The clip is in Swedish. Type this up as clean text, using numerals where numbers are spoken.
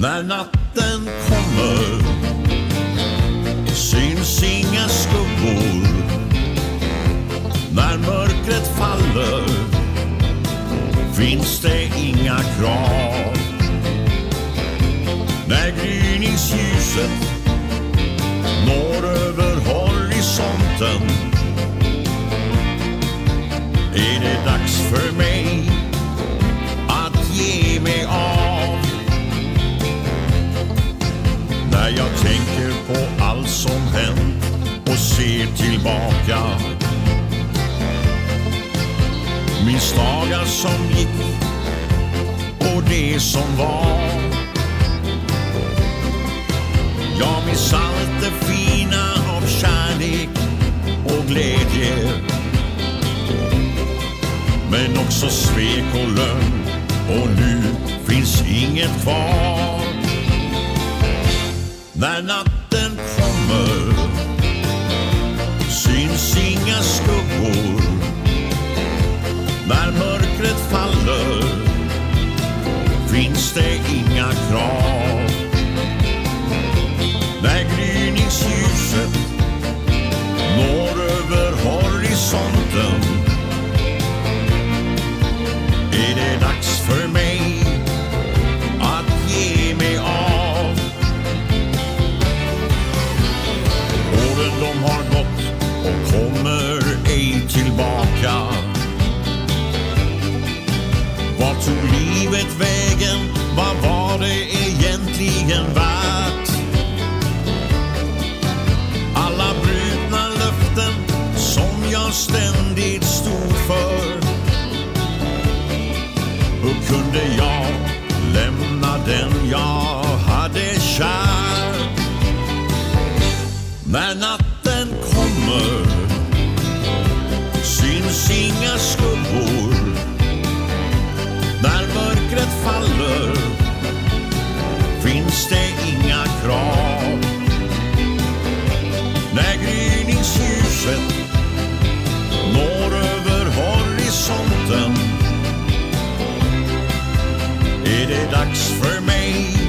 När natten kommer syns inga skuggor. När mörkret faller finns det inga krav. När gryningsljuset når över horisonten är det dags för mig att ge mig av. När jag tänker på allt som hänt och ser tillbaka, minns dagar som gick och det som var. Jag minns allt det fina av kärlek och glädje, men också svek och lögn, och nu finns inget kvar. När natten kommer syns inga skuggor. När mörkret faller finns det inga krav. När gryningsljuset når över horisonten är det dags för mig att ge mig av. Åren de har gått och kommer ej tillbaka. Vad tog livet vägen? Vad var det egentligen värt? Alla brutna löften som jag ständigt stod för. Hur kunde jag lämna den jag hade kär? När natten kommer syns inga skuggor. När mörkret faller finns det inga krav. När gryningsljuset når över horisonten är det dags för mig